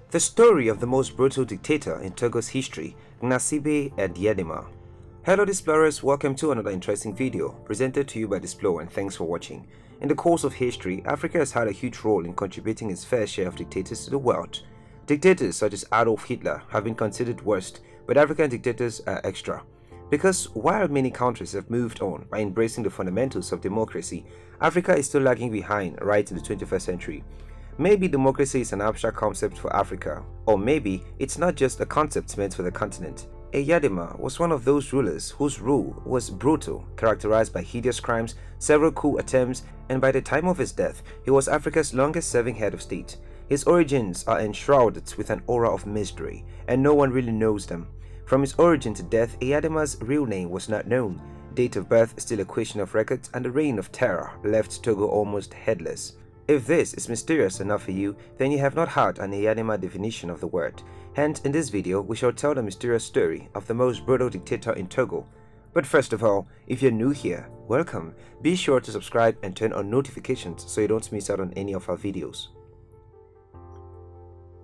The story of the most brutal dictator in Togo's history, Gnassingbe Eyadema. Hello Displorers, welcome to another interesting video presented to you by Displore, and thanks for watching. In the course of history, Africa has had a huge role in contributing its fair share of dictators to the world. Dictators such as Adolf Hitler have been considered worst, but African dictators are extra. Because while many countries have moved on by embracing the fundamentals of democracy, Africa is still lagging behind right in the 21st century. Maybe democracy is an abstract concept for Africa, or maybe it's not just a concept meant for the continent. Eyadema was one of those rulers whose rule was brutal, characterized by hideous crimes, several coup attempts, and by the time of his death, he was Africa's longest-serving head of state. His origins are enshrouded with an aura of mystery, and no one really knows them. From his origin to death, Eyadema's real name was not known. Date of birth is still a question of record, and the reign of terror left Togo almost headless. If this is mysterious enough for you, then you have not heard an Eyadema definition of the word. Hence, in this video, we shall tell the mysterious story of the most brutal dictator in Togo. But first of all, if you're new here, welcome. Be sure to subscribe and turn on notifications so you don't miss out on any of our videos.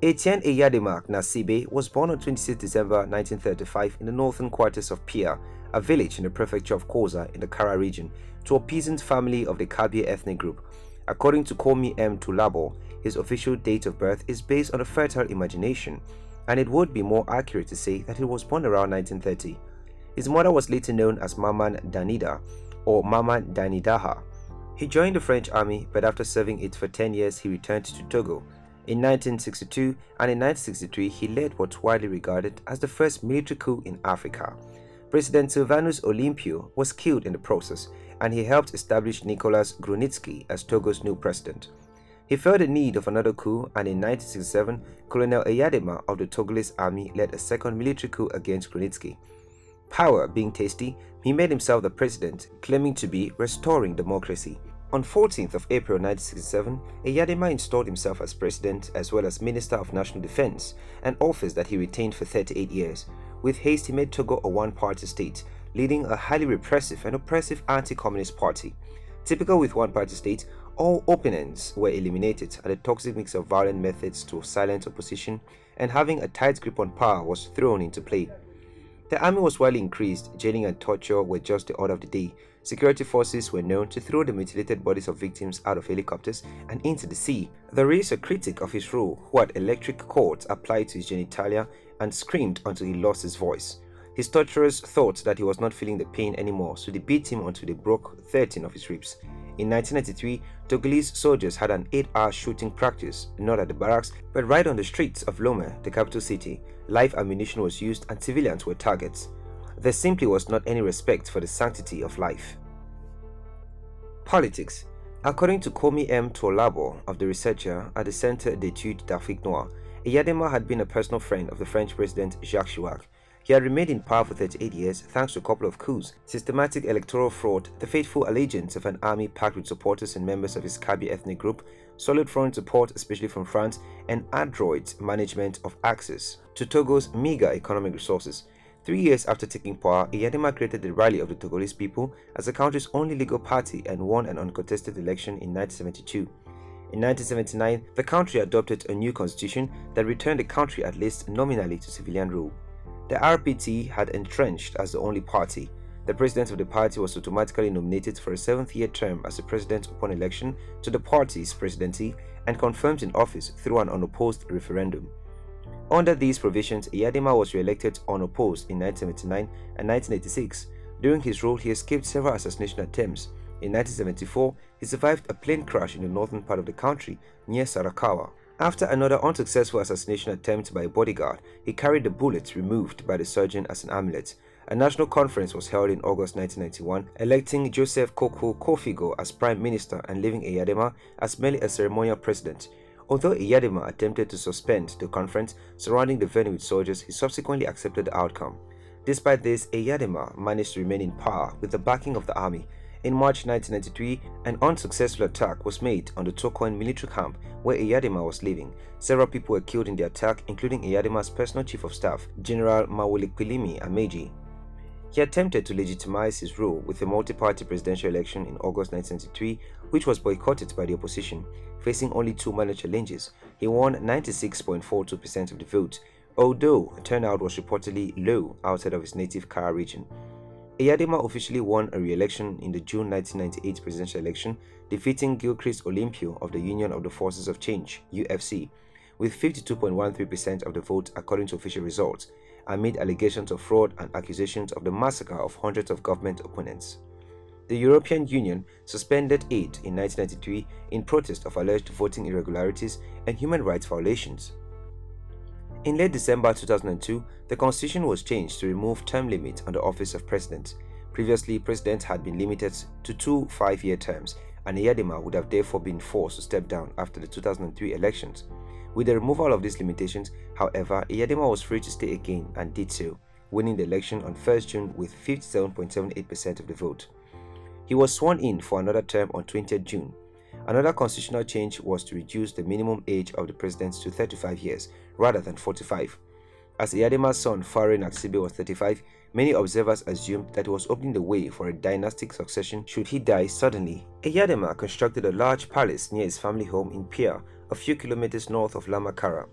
Etienne Eyadema Gnassingbe was born on 26 December 1935 in the northern quarters of Pia, a village in the prefecture of Koza in the Kara region, to a peasant family of the Kabye ethnic group. According to Komi M. Tulabo, his official date of birth is based on a fertile imagination, and it would be more accurate to say that he was born around 1930. His mother was later known as Maman Danida or Maman Danidaha. He joined the French army, but after serving it for 10 years, he returned to Togo. In 1962 and in 1963, he led what's widely regarded as the first military coup in Africa. President Sylvanus Olympio was killed in the process, and he helped establish Nicolas Grunitzky as Togo's new president. He felt the need of another coup, and in 1967, Colonel Eyadema of the Togolese army led a second military coup against Grunitzky. Power being tasty, he made himself the president, claiming to be restoring democracy. On 14th of April 1967, Eyadema installed himself as president as well as Minister of National Defense, an office that he retained for 38 years. With haste, he made Togo a one-party state, leading a highly repressive and oppressive anti-communist party. Typical with one-party state, all opponents were eliminated, and a toxic mix of violent methods to silence opposition and having a tight grip on power was thrown into play. The army was widely increased, jailing and torture were just the order of the day. Security forces were known to throw the mutilated bodies of victims out of helicopters and into the sea. There is a critic of his rule who had electric cords applied to his genitalia and screamed until he lost his voice. His torturers thought that he was not feeling the pain anymore, so they beat him until they broke 13 of his ribs. In 1993, Togolese soldiers had an 8-hour shooting practice, not at the barracks, but right on the streets of Lome, the capital city. Live ammunition was used and civilians were targets. There simply was not any respect for the sanctity of life. Politics. According to Komi M. Tolabo of the researcher at the Centre d'études d'Afrique Noire, Eyadema had been a personal friend of the French president Jacques Chirac. He had remained in power for 38 years thanks to a couple of coups, systematic electoral fraud, the faithful allegiance of an army packed with supporters and members of his Kabye ethnic group, solid foreign support especially from France, and adroit management of access to Togo's meager economic resources. 3 years after taking power, Eyadema created the Rally of the Togolese People as the country's only legal party and won an uncontested election in 1972. In 1979, the country adopted a new constitution that returned the country at least nominally to civilian rule. The RPT had entrenched as the only party. The president of the party was automatically nominated for a 7th-year term as the president upon election to the party's presidency and confirmed in office through an unopposed referendum. Under these provisions, Eyadema was re-elected unopposed in 1979 and 1986. During his rule, he escaped several assassination attempts. In 1974, he survived a plane crash in the northern part of the country near Sarakawa. After another unsuccessful assassination attempt by a bodyguard, he carried the bullets removed by the surgeon as an amulet. A national conference was held in August 1991, electing Joseph Koko Kofigo as prime minister and leaving Eyadema as merely a ceremonial president. Although Eyadema attempted to suspend the conference surrounding the venue with soldiers, he subsequently accepted the outcome. Despite this, Eyadema managed to remain in power with the backing of the army. In March 1993, an unsuccessful attack was made on the Tokoan military camp where Eyadema was living. Several people were killed in the attack, including Eyadema's personal chief of staff, General Mawulikwilimi Ameji. He attempted to legitimize his rule with a multi-party presidential election in August 1993, which was boycotted by the opposition. Facing only two minor challenges, he won 96.42% of the vote, although turnout was reportedly low outside of his native Kara region. Eyadema officially won a re-election in the June 1998 presidential election, defeating Gilchrist Olympio of the Union of the Forces of Change (UFC) with 52.13% of the vote according to official results, amid allegations of fraud and accusations of the massacre of hundreds of government opponents. The European Union suspended aid in 1993 in protest of alleged voting irregularities and human rights violations. In late December 2002, the constitution was changed to remove term limit on the office of president. Previously, presidents had been limited to 2 5-year terms, and Eyadema would have therefore been forced to step down after the 2003 elections. With the removal of these limitations, however, Eyadema was free to stay again and did so, winning the election on 1st June with 57.78% of the vote. He was sworn in for another term on 20th June. Another constitutional change was to reduce the minimum age of the president to 35 years rather than 45. As Eyadema's son Faure Gnassingbe was 35, many observers assumed that he was opening the way for a dynastic succession should he die suddenly. Eyadema constructed a large palace near his family home in Pia, a few kilometers north of Lamakara.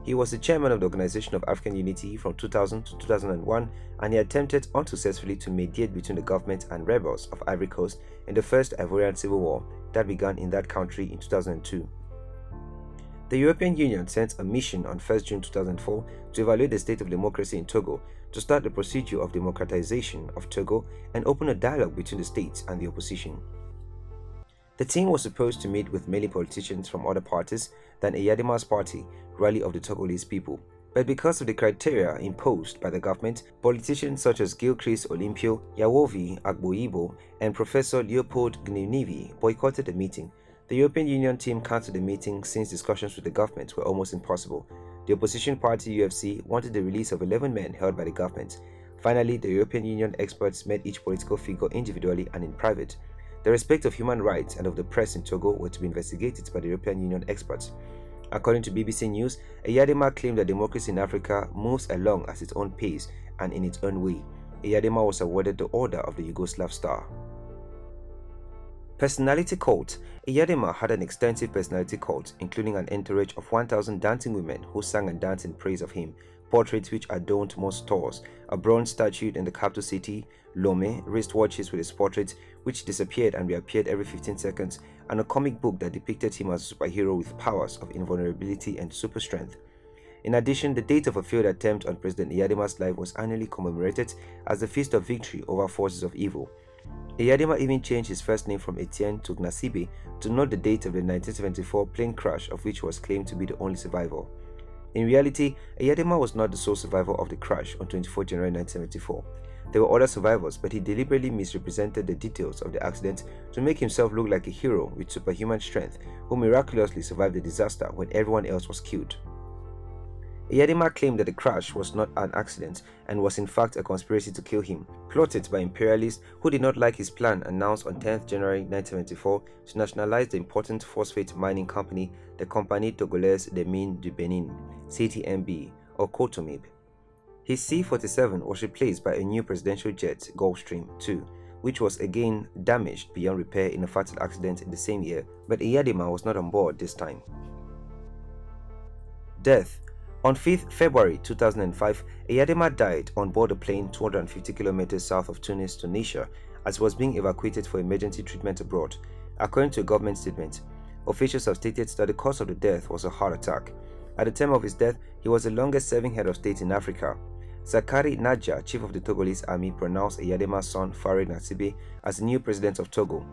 He was the chairman of the Organization of African Unity from 2000 to 2001, and he attempted unsuccessfully to mediate between the government and rebels of Ivory Coast in the First Ivorian Civil War that began in that country in 2002. The European Union sent a mission on 1st June 2004 to evaluate the state of democracy in Togo, to start the procedure of democratization of Togo, and open a dialogue between the states and the opposition. The team was supposed to meet with mainly politicians from other parties than Eyadema's party, Rally of the Togolese People. But because of the criteria imposed by the government, politicians such as Gilchrist Olympio, Yawovi Agboyibo, and Professor Leopold Gnassingbe boycotted the meeting. The European Union team cancelled the meeting since discussions with the government were almost impossible. The opposition party UFC wanted the release of 11 men held by the government. Finally, the European Union experts met each political figure individually and in private. The respect of human rights and of the press in Togo were to be investigated by the European Union experts. According to BBC News, Eyadema claimed that democracy in Africa moves along at its own pace and in its own way. Eyadema was awarded the Order of the Yugoslav Star. Personality cult. Eyadema had an extensive personality cult, including an entourage of 1,000 dancing women who sang and danced in praise of him, portraits which adorned most stores, a bronze statue in the capital city, Lome, wristwatches with his portrait which disappeared and reappeared every 15 seconds, and a comic book that depicted him as a superhero with powers of invulnerability and super strength. In addition, the date of a failed attempt on President Eyadema's life was annually commemorated as the Feast of Victory over forces of evil. Eyadema even changed his first name from Etienne to Gnassingbe to note the date of the 1974 plane crash, of which was claimed to be the only survivor. In reality, Eyadema was not the sole survivor of the crash on 24 January 1974. There were other survivors, but he deliberately misrepresented the details of the accident to make himself look like a hero with superhuman strength who miraculously survived the disaster when everyone else was killed. Eyadema claimed that the crash was not an accident and was in fact a conspiracy to kill him, plotted by imperialists who did not like his plan announced on 10 January 1974 to nationalize the important phosphate mining company, the Compagnie Togolaise des Mines du Benin, CTMB, or Cotomib. His C-47 was replaced by a new presidential jet, Gulfstream II, which was again damaged beyond repair in a fatal accident in the same year, but Eyadema was not on board this time. Death. On 5th February 2005, Eyadema died on board a plane 250 kilometers south of Tunis, Tunisia, as he was being evacuated for emergency treatment abroad. According to a government statement, officials have stated that the cause of the death was a heart attack. At the time of his death, he was the longest-serving head of state in Africa. Zakari Nadja, chief of the Togolese army, pronounced Eyadema's son Faure Gnassingbe as the new president of Togo.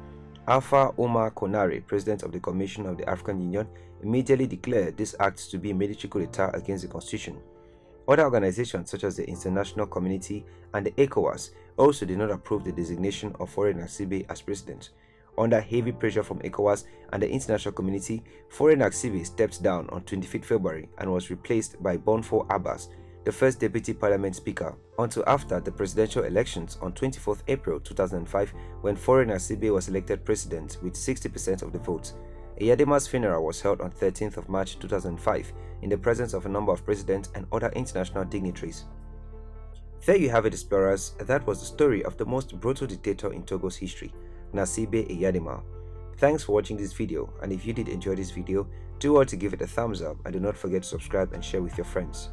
Alpha Oumar Konaré, president of the Commission of the African Union, immediately declared this act to be a military coup d'etat against the constitution. Other organizations such as the international community and the ECOWAS also did not approve the designation of Faure Gnassingbe as president. Under heavy pressure from ECOWAS and the international community, Faure Gnassingbe stepped down on 25 February and was replaced by Bonfo Abbas, the first deputy parliament speaker, until after the presidential elections on 24 April 2005, when Faure Gnassingbe was elected president with 60% of the votes. Eyadema's funeral was held on 13th March 2005 in the presence of a number of presidents and other international dignitaries. There you have it, explorers. That was the story of the most brutal dictator in Togo's history, Gnassingbe Eyadema. Thanks for watching this video, and if you did enjoy this video, do well to give it a thumbs up and do not forget to subscribe and share with your friends.